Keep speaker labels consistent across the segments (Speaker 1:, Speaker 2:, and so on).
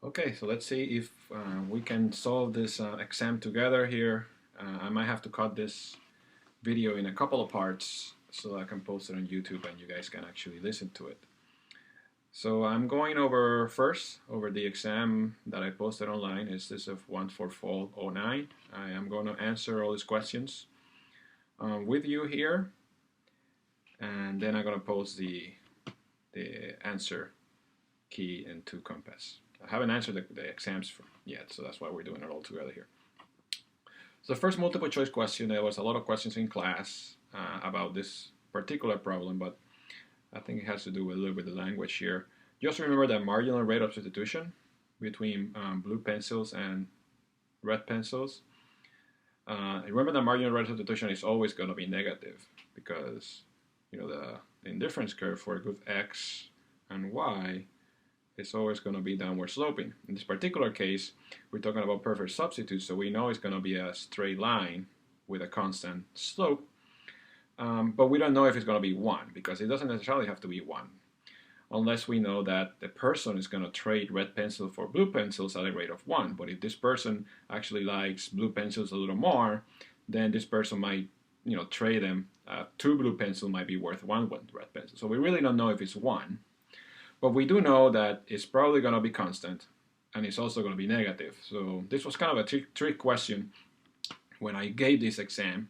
Speaker 1: Okay, so let's see if we can solve this exam together here. I might have to cut this video in a couple of parts so I can post it on YouTube and you guys can actually listen to it. So I'm going over first over the exam that I posted online. Is this of 14409? I am going to answer all these questions with you here, and then I'm going to post the answer key into Compass. I haven't answered the exams yet, so that's why we're doing it all together here. So the first multiple choice question, there was a lot of questions in class about this particular problem, but I think it has to do with a little bit of the language here. Just remember that marginal rate of substitution between blue pencils and red pencils. Remember that marginal rate of substitution is always going to be negative because the indifference curve for a good x and y is always going to be downward sloping. In this particular case, we're talking about perfect substitutes, so we know it's going to be a straight line with a constant slope, but we don't know if it's going to be 1 because it doesn't necessarily have to be 1 unless we know that the person is going to trade red pencil for blue pencils at a rate of 1. But if this person actually likes blue pencils a little more, then this person might trade them. 2 blue pencils might be worth 1 red pencil. So we really don't know if it's 1. But we do know that it's probably going to be constant, and it's also going to be negative. So this was kind of a trick question when I gave this exam.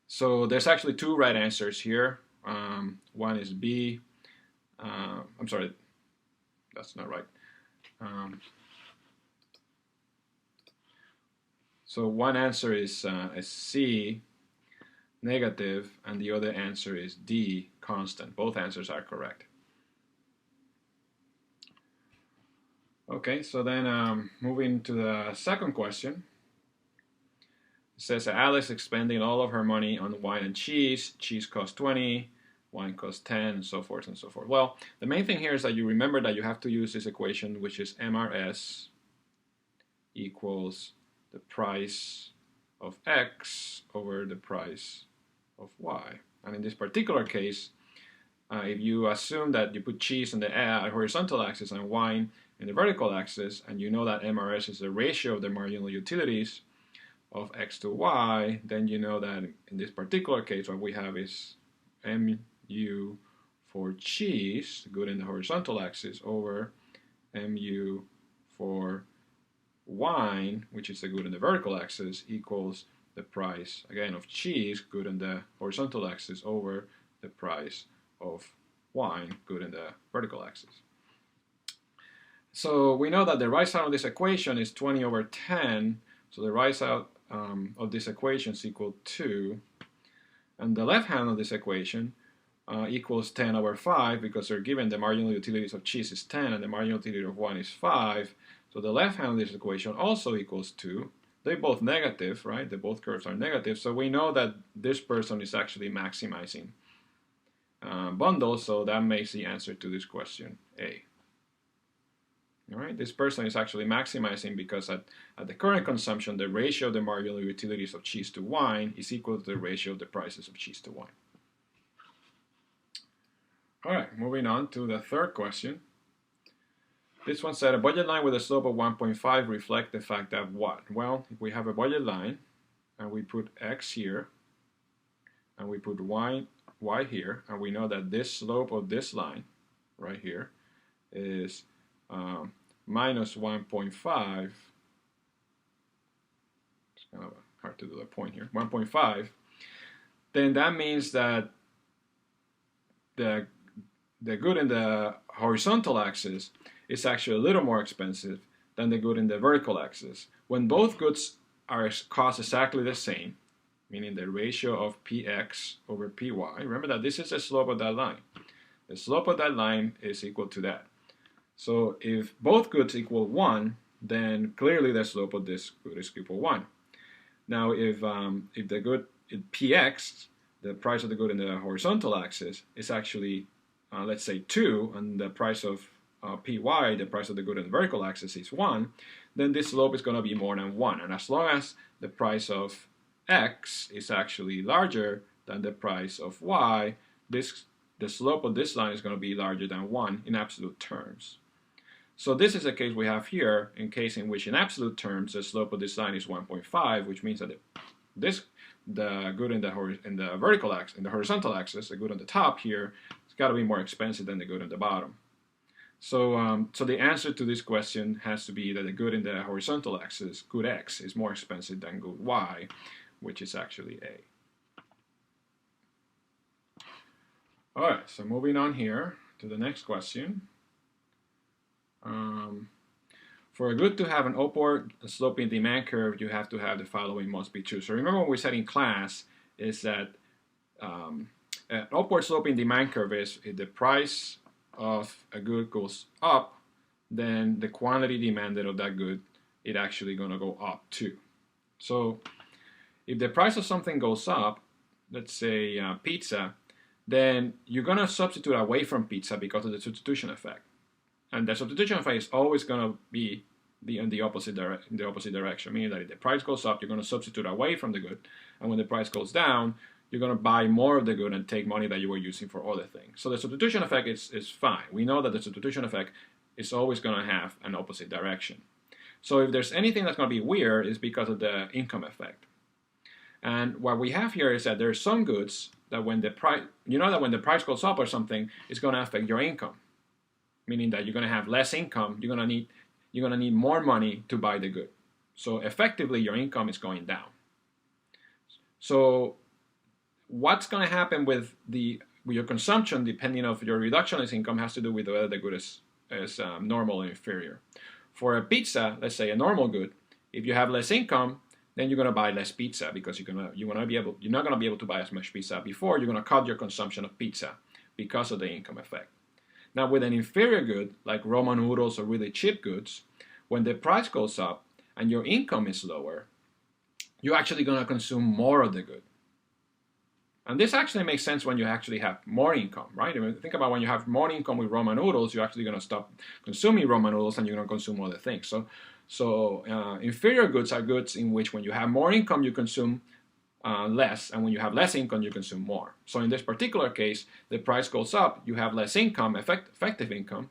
Speaker 1: So there's actually 2 right answers here. One is B. I'm sorry, that's not right. So one answer is C, negative, and the other answer is D, constant. Both answers are correct. Okay, so then moving to the second question. It says Alice is spending all of her money on wine and cheese. Cheese costs 20, wine costs 10, and so forth and so forth. Well, the main thing here is that you remember that you have to use this equation, which is MRS equals the price of X over the price of Y. And in this particular case, if you assume that you put cheese on the horizontal axis and wine in the vertical axis, and you know that MRS is the ratio of the marginal utilities of X to Y, then you know that in this particular case what we have is MU for cheese, good in the horizontal axis, over MU for wine, which is the good in the vertical axis, equals the price, again, of cheese, good in the horizontal axis, over the price of wine, good in the vertical axis. So we know that the right side of this equation is 20 over 10, so the right side of this equation is equal to, and the left hand of this equation equals 10 over 5 because they're given the marginal utilities of cheese is 10 and the marginal utility of wine is 5. So the left hand of this equation also equals 2. They're both negative, right? Both curves are negative, so we know that this person is actually maximizing bundles, so that makes the answer to this question A. All right, this person is actually maximizing because at the current consumption, the ratio of the marginal utilities of cheese to wine is equal to the ratio of the prices of cheese to wine. All right, moving on to the third question. This one said a budget line with a slope of 1.5 reflect the fact that what? Well, if we have a budget line and we put X here and we put Y here, and we know that this slope of this line right here is minus 1.5. It's kind of hard to do the point here. 1.5. Then that means that the good in the horizontal axis is actually a little more expensive than the good in the vertical axis. When both goods are cost exactly the same, meaning the ratio of px over py, remember that this is the slope of that line. The slope of that line is equal to that. So if both goods equal 1, then clearly the slope of this good is equal 1. Now if the good px, the price of the good in the horizontal axis, is actually let's say 2, and the price of py, the price of the good in the vertical axis, is 1, then this slope is going to be more than 1. And as long as the price of x is actually larger than the price of y, the slope of this line is going to be larger than 1 in absolute terms. So this is the case we have here, in case in which in absolute terms the slope of this line is 1.5, which means that the good in the vertical axis, in the horizontal axis, the good on the top here, it's got to be more expensive than the good on the bottom. So so the answer to this question has to be that the good in the horizontal axis, good X, is more expensive than good Y, which is actually A. All right, so moving on here to the next question. For a good to have an upward sloping demand curve, you have to have the following must be true. So remember what we said in class is that an upward sloping demand curve is if the price of a good goes up, then the quantity demanded of that good is actually going to go up too. So if the price of something goes up, let's say pizza, then you're going to substitute away from pizza because of the substitution effect. And the substitution effect is always going to be in the opposite direction, meaning that if the price goes up, you're going to substitute away from the good, and when the price goes down, you're going to buy more of the good and take money that you were using for other things. So the substitution effect is fine. We know that the substitution effect is always going to have an opposite direction. So if there's anything that's going to be weird, it's because of the income effect. And what we have here is that there are some goods that when the price, that when the price goes up or something, it's going to affect your income. Meaning that you're going to have less income, you're going to need more money to buy the good. So effectively, your income is going down. So what's going to happen with your consumption, depending on your reductionist income, has to do with whether the good is normal or inferior. For a pizza, let's say a normal good, if you have less income, then you're going to buy less pizza because you're not going to be able to buy as much pizza before. You're going to cut your consumption of pizza because of the income effect. Now, with an inferior good, like Roman noodles or really cheap goods, when the price goes up and your income is lower, you're actually going to consume more of the good. And this actually makes sense when you actually have more income, right? I mean, think about when you have more income with Roman noodles, you're actually going to stop consuming Roman noodles and you're going to consume other things. So inferior goods are goods in which when you have more income, you consume less, and when you have less income, you consume more. So in this particular case, the price goes up, you have less income, effective income,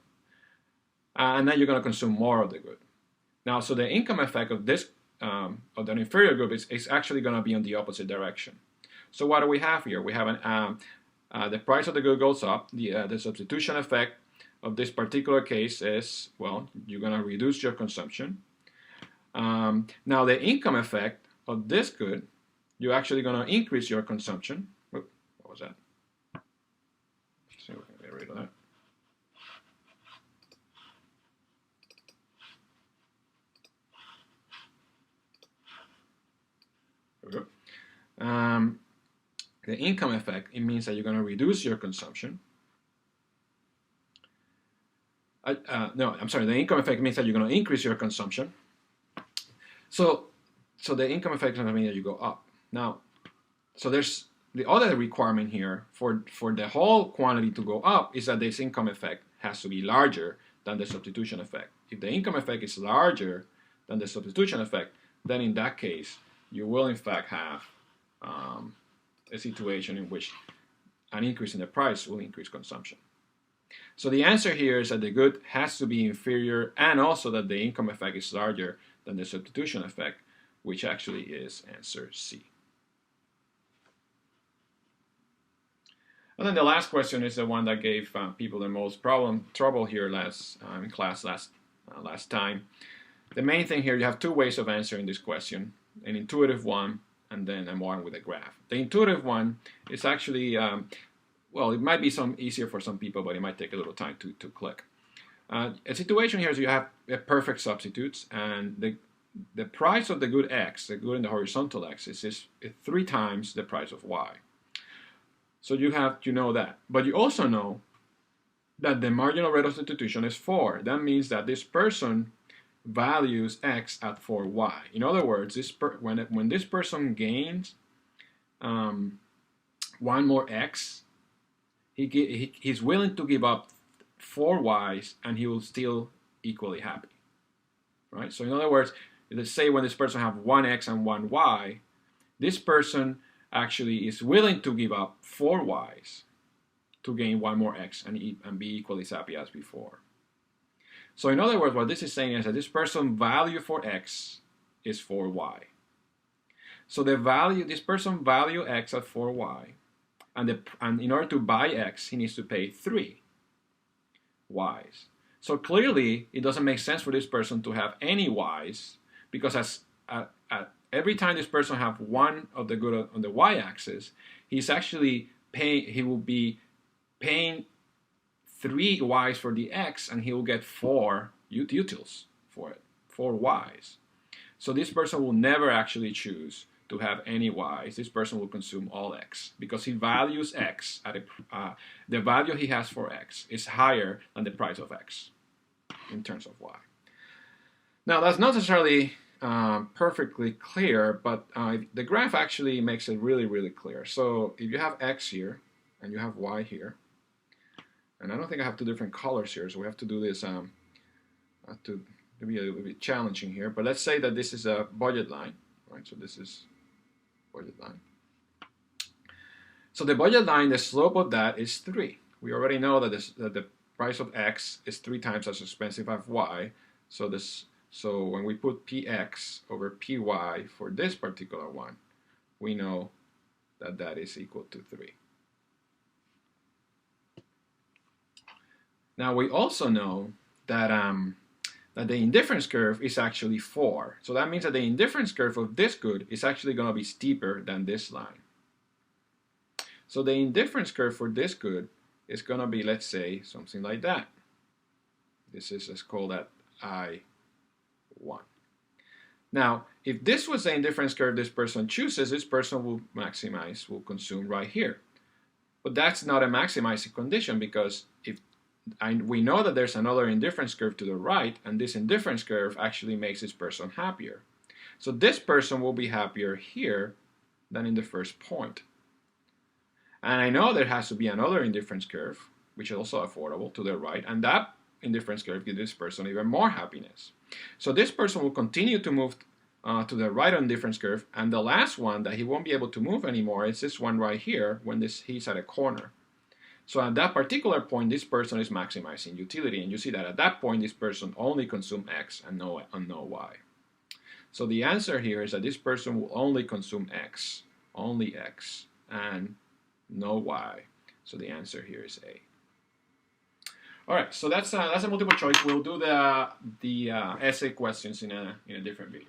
Speaker 1: and then you're going to consume more of the good. Now, so the income effect of this of the inferior good is actually going to be in the opposite direction. So what do we have here? We have the price of the good goes up. The substitution effect of this particular case is, well, you're going to reduce your consumption. Now, the income effect of this good, you're actually going to increase your consumption. What was that? Let's see if we can get rid of that. There we go. The income effect, it means that you're going to reduce your consumption. No, I'm sorry. The income effect means that you're going to increase your consumption. So the income effect is going to mean that you go up. Now, so there's the other requirement here for the whole quantity to go up is that this income effect has to be larger than the substitution effect. If the income effect is larger than the substitution effect, then in that case, you will in fact have a situation in which an increase in the price will increase consumption. So the answer here is that the good has to be inferior and also that the income effect is larger than the substitution effect, which actually is answer C. And then the last question is the one that gave people the most trouble here in class last time. The main thing here, you have two ways of answering this question, an intuitive one and then one with a graph. The intuitive one is actually, well, it might be easier for some people, but it might take a little time to click. A situation here is you have perfect substitutes, and the price of the good X, the good in the horizontal axis, is 3 times the price of Y. So you know that. But you also know that the marginal rate of substitution is 4. That means that this person values X at 4Y. In other words, when this person gains 1 more X, he's willing to give up 4 Y's and he will still equally happy. Right? So in other words, let's say when this person have 1 X and 1 Y, this person actually is willing to give up 4 Y's to gain 1 more X and be equally as happy as before. So in other words, what this is saying is that this person value for x is 4y. So the value, this person value x at 4y, and in order to buy x, he needs to pay 3 y's. So clearly, it doesn't make sense for this person to have any y's, because every time this person have one of the good on the y-axis, he's actually he will be paying 3 y's for the x, and he will get 4 utils for it, 4 y's. So this person will never actually choose to have any y's. This person will consume all x because he values x at the value he has for x is higher than the price of x in terms of y. Now that's not necessarily perfectly clear, but the graph actually makes it really, really clear. So if you have x here and you have y here, and I don't think I have two different colors here, so we have to do this to be a little bit challenging here. But let's say that this is a budget line, right? So this is budget line. So the budget line, the slope of that is 3. We already know that the price of x is 3 times as expensive as y. So when we put px over py for this particular one, we know that that is equal to 3. Now we also know that that the indifference curve is actually 4. So that means that the indifference curve of this good is actually going to be steeper than this line. So the indifference curve for this good is going to be, let's say, something like that. Let's call that I1. Now, if this was the indifference curve this person chooses, this person will maximize, will consume right here. But that's not a maximizing condition, because we know that there's another indifference curve to the right, and this indifference curve actually makes this person happier. So this person will be happier here than in the first point. And I know there has to be another indifference curve, which is also affordable, to the right, and that indifference curve gives this person even more happiness. So this person will continue to move to the right on indifference curve, and the last one that he won't be able to move anymore is this one right here when he's at a corner. So at that particular point, this person is maximizing utility, and you see that at that point, this person only consumes x and no y. So the answer here is that this person will only consume x, and no y. So the answer here is A. All right, so that's a multiple choice. We'll do the essay questions in a different video.